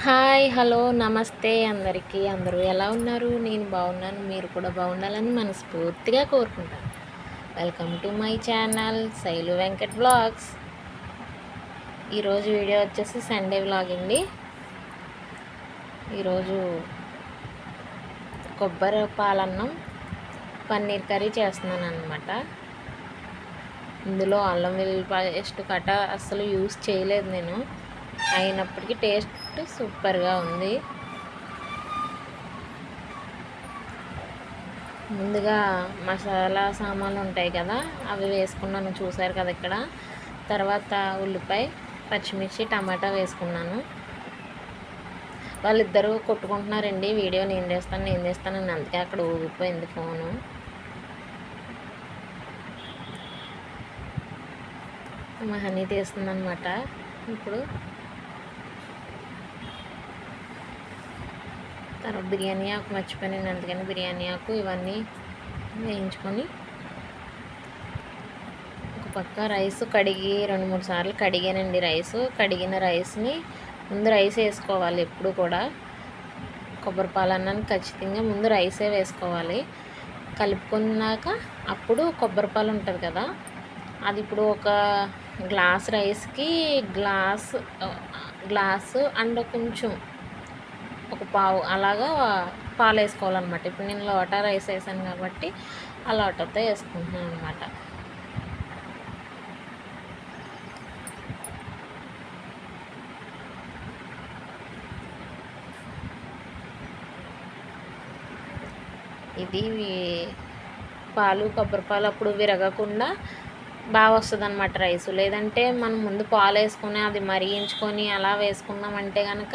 Hi hello నమస్తే అందరికీ. అందరూ ఎలా ఉన్నారు? నేను బాగున్నాను. మీరు కూడా బాగుండాలని మనస్ఫూర్తిగా కోరుకుంటాను. Welcome to my channel Shailu Venkat vlogs. ఈరోజు వీడియో వచ్చేసి సండే వ్లాగ్ అండి. ఈరోజు కొబ్బరి పాలన్నం పన్నీర్ కర్రీ చేస్తున్నాను అనమాట. ఇందులో అల్లం వెల్లుల్లి పేస్ట్ కట్ట అస్సలు యూస్ చేయలేదు నేను. అయినప్పటికీ టేస్ట్ సూపర్గా ఉంది. ముందుగా మసాలా సామాన్లు ఉంటాయి కదా, అవి వేసుకున్నాను, చూసారు కదా ఇక్కడ. తర్వాత ఉల్లిపాయ, పచ్చిమిర్చి, టమాటా వేసుకున్నాను. వాళ్ళిద్దరూ కొట్టుకుంటున్నారండి. వీడియో నేను చేస్తాను అని, అందుకే అక్కడ ఊగిపోయింది ఫోను. మా హనీ తీస్తుందన్నమాట. ఇప్పుడు తర్వాత బిర్యానీ ఆకు మర్చిపోయాను, అందుకని బిర్యానీ ఆకు ఇవన్నీ వేయించుకొని ఒక పక్క రైస్ కడిగి 2-3 సార్లు కడిగానండి. కడిగిన రైస్ని ముందు రైస్ వేసుకోవాలి. ఎప్పుడు కూడా కొబ్బరి పాలన్నాన్ని ఖచ్చితంగా ముందు రైసే వేసుకోవాలి. కలుపుకున్నాక అప్పుడు కొబ్బరి పాలు ఉంటుంది కదా, అది ఇప్పుడు ఒక గ్లాస్ రైస్కి గ్లాసు అండ్ కొంచెం ఒక పావు అలాగా పాలు వేసుకోవాలన్నమాట. ఇప్పుడు నేను లోటా రైస్ వేసాను కాబట్టి ఆ లోటాతో వేసుకుంటున్నాను అనమాట. ఇది కొబ్బరి పాలు అప్పుడు విరగకుండా బాగా వస్తుంది అన్నమాట రైసు. లేదంటే మనం ముందు పాలు వేసుకొని అది మరిగించుకొని అలా వేసుకున్నామంటే కనుక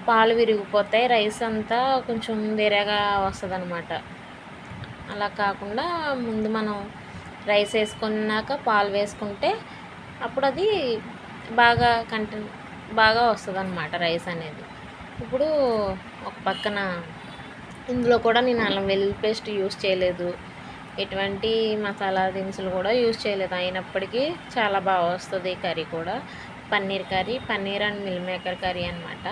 పాలు విరిగిపోతాయి, రైస్ అంతా కొంచెం వేరేగా వస్తుంది అనమాట. అలా కాకుండా ముందు మనం రైస్ వేసుకున్నాక పాలు వేసుకుంటే అప్పుడు అది బాగా వస్తుంది అనమాట రైస్ అనేది. ఇప్పుడు ఒక పక్కన ఇందులో కూడా నేను అల్లం వెల్లుల్లి పేస్ట్ యూస్ చేయలేదు, ఎటువంటి మసాలా దినుసులు కూడా యూస్ చేయలేదు. అయినప్పటికీ చాలా బాగా వస్తుంది కర్రీ కూడా. Paneer and meal maker curry అనమాట.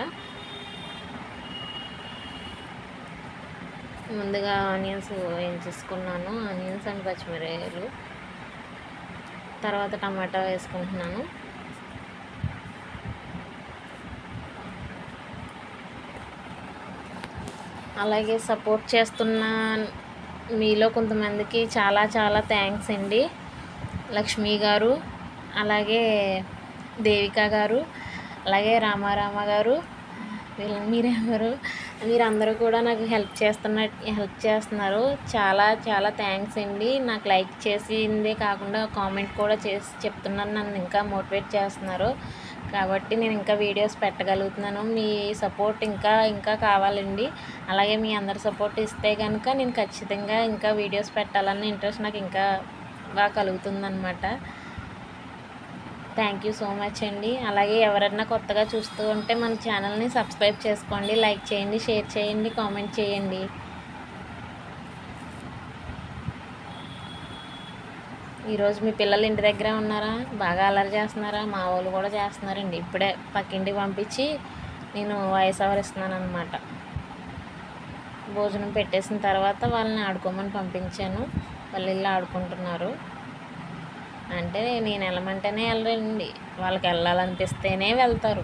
ముందుగా ఆనియన్స్ వేయించేసుకున్నాను, ఆనియన్స్ అండ్ పచ్చిమిరపకాయలు. తర్వాత టమాటా వేసుకుంటున్నాను. అలాగే సపోర్ట్ చేస్తున్న మీలో కొంతమందికి చాలా చాలా థ్యాంక్స్ అండి. లక్ష్మి గారు, అలాగే దేవిక గారు, అలాగే రామారామ గారు, మీరందరూ కూడా నాకు హెల్ప్ చేస్తున్నారు. చాలా చాలా థ్యాంక్స్ అండి. నాకు లైక్ చేసిందే కాకుండా కామెంట్ కూడా చేసి చెప్తున్నారు, నన్ను ఇంకా మోటివేట్ చేస్తున్నారు. కాబట్టి నేను ఇంకా వీడియోస్ పెట్టగలుగుతున్నాను. మీ సపోర్ట్ ఇంకా కావాలండి. అలాగే మీ అందరి సపోర్ట్ ఇస్తే కనుక నేను ఖచ్చితంగా ఇంకా వీడియోస్ పెట్టాలన్న ఇంట్రెస్ట్ నాకు ఇంకా బాగా కలుగుతుందన్నమాట. థ్యాంక్ యూ సో మచ్ అండి. అలాగే ఎవరైనా కొత్తగా చూస్తూ ఉంటే మన ఛానల్ని సబ్స్క్రైబ్ చేసుకోండి, లైక్ చేయండి, షేర్ చేయండి, కామెంట్ చేయండి. ఈరోజు మీ పిల్లలు ఇంటి దగ్గర ఉన్నారా? బాగా అల్లరి చేస్తున్నారా? మా వాళ్ళు కూడా చేస్తున్నారండి. ఇప్పుడే పక్కింటికి పంపించి నేను వాయిస్ ఓవర్ ఇస్తున్నాను అనమాట. భోజనం పెట్టేసిన తర్వాత వాళ్ళని ఆడుకోమని పంపించాను. వాళ్ళు ఇల్లు ఆడుకుంటున్నారు. అంటే నేను వెళ్ళమంటేనే వెళ్ళరండి, వాళ్ళకి వెళ్ళాలనిపిస్తేనే వెళ్తారు.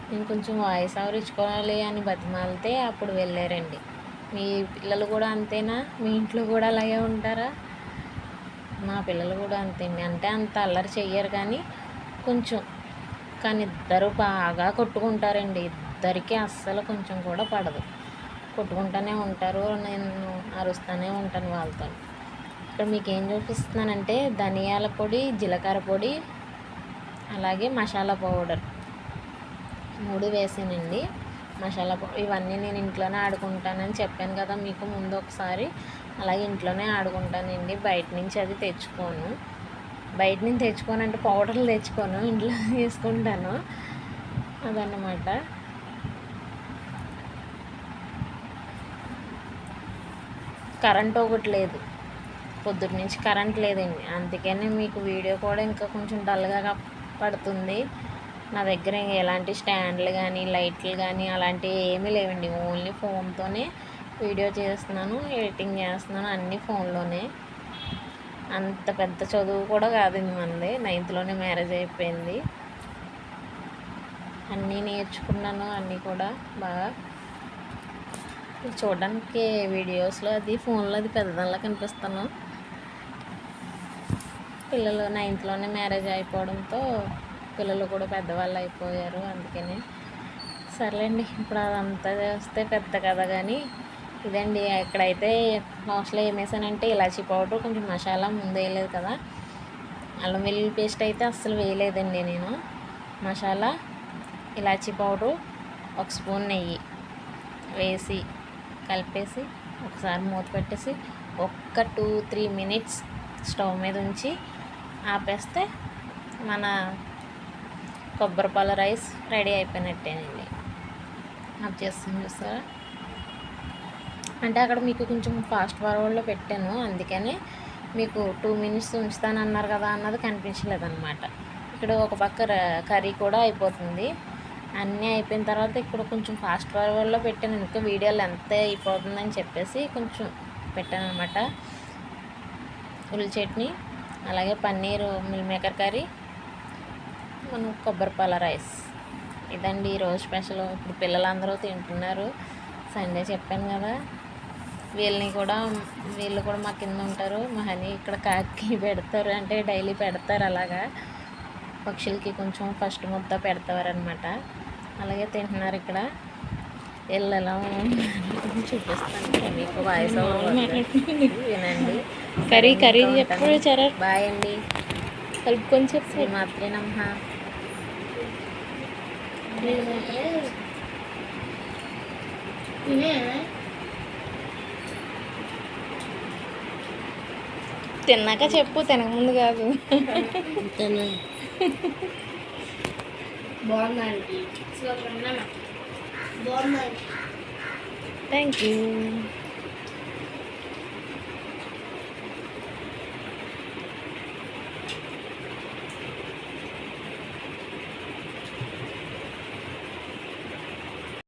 నేను కొంచెం వాయిస్ ఓవర్ ఇచ్చుకోవాలి అని బతిమాలితే అప్పుడు వెళ్ళారండి. మీ పిల్లలు కూడా అంతేనా? మీ ఇంట్లో కూడా అలాగే ఉంటారా? మా పిల్లలు కూడా అంతేండి. అంటే అంత అల్లరి చెయ్యరు కానీ కానీ ఇద్దరు బాగా కొట్టుకుంటారండి. ఇద్దరికి అస్సలు కొంచెం కూడా పడదు, కొట్టుకుంటూనే ఉంటారు. నేను అరుస్తూనే ఉంటాను వాళ్ళతో. ఇక్కడ మీకు ఏం చూపిస్తున్నానంటే ధనియాల పొడి, జీలకర్ర పొడి, అలాగే మసాలా పౌడర్ 3 వేసానండి. మసాలా ఇవన్నీ నేను ఇంట్లోనే ఆడుకుంటానని చెప్పాను కదా మీకు ముందు ఒకసారి. అలాగే ఇంట్లోనే ఆడుకుంటానండి, బయట నుంచి అది తెచ్చుకోను. బయట నుంచి తెచ్చుకోనంటే పౌడర్లు తెచ్చుకోను, ఇంట్లో తీసుకుంటాను. అదన్నమాట. కరెంట్ ఒకటి లేదు, పొద్దున్న నుంచి కరెంట్ లేదండి. అందుకనే మీకు వీడియో కూడా ఇంకా కొంచెం డల్గా పడుతుంది. నా దగ్గర ఎలాంటి స్టాండ్లు కానీ లైట్లు కానీ అలాంటివి ఏమీ లేవండి. ఓన్లీ ఫోన్తోనే వీడియో చేస్తున్నాను, ఎడిటింగ్ చేస్తున్నాను, అన్నీ ఫోన్లోనే. అంత పెద్ద చదువు కూడా కాదండి మనది, 9th మ్యారేజ్ అయిపోయింది. అన్నీ నేర్చుకున్నాను, అన్నీ కూడా బాగా. చూడడానికి వీడియోస్లో అది ఫోన్లో అది పెద్దదానిలా కనిపిస్తాను. పిల్లలు 9th మ్యారేజ్ అయిపోవడంతో పిల్లలు కూడా పెద్దవాళ్ళు అయిపోయారు. అందుకని సర్లేండి, ఇప్పుడు అదంతా చేస్తే పెద్ద కథ. కానీ ఇదండి, ఇక్కడైతే లాస్ట్లో ఏం వేసానంటే ఇలాచీ పౌడర్, కొంచెం మసాలా ముందు వేయలేదు కదా, అల్లం వెల్లుల్లి పేస్ట్ అయితే అస్సలు వేయలేదండి నేను. మసాలా, ఇలాచీ పౌడరు, 1 స్పూన్ నెయ్యి వేసి కలిపేసి ఒకసారి మూత పెట్టేసి ఒక్క 2-3 మినిట్స్ స్టవ్ మీద ఉంచి ఆపేస్తే మన కొబ్బరిపాల రైస్ రెడీ అయిపోయినట్టేనండి. ఆఫ్ చేస్తాను చూస్తారా. అంటే అక్కడ మీకు కొంచెం ఫాస్ట్ ఫార్వర్డ్లో పెట్టాను, అందుకని మీకు 2 మినిట్స్ ఉంచుతానన్నారు కదా అన్నది కనిపించలేదన్నమాట. ఇక్కడ ఒక పక్క కర్రీ కూడా అయిపోతుంది. అన్నీ అయిపోయిన తర్వాత ఇక్కడ కొంచెం ఫాస్ట్ ఫార్వర్డ్లో పెట్టాను, ఇంకా వీడియోలు ఎంత అయిపోతుందని చెప్పేసి కొంచెం పెట్టాను అనమాట. ఉల్లి చట్నీ, అలాగే పన్నీరు మిల్ మేకర్ కర్రీ, మనం కొబ్బరిపాల రైస్. ఇదండి ఈరోజు స్పెషల్. ఇప్పుడు పిల్లలందరూ తింటున్నారు. సండే చెప్పాను కదా, వీళ్ళు కూడా మా కింద ఉంటారు. మా హనీ ఇక్కడ కాకి పెడతారు, అంటే డైలీ పెడతారు. అలాగా పక్షులకి కొంచెం ఫస్ట్ ముద్ద పెడతారనమాట. అలాగే తింటున్నారు. ఇక్కడ వీళ్ళు ఎలా చూపిస్తాను మీకు, వాయిస్ వినండి. కర్రీ ఎప్పుడు సరే. బాయ్ అండి, కలుపుకొని చెప్పి మాత్రే నమ్మ. తిన్నాక చెప్పు, తినకముందు కాదు. బాగుందండి, థ్యాంక్ యూ.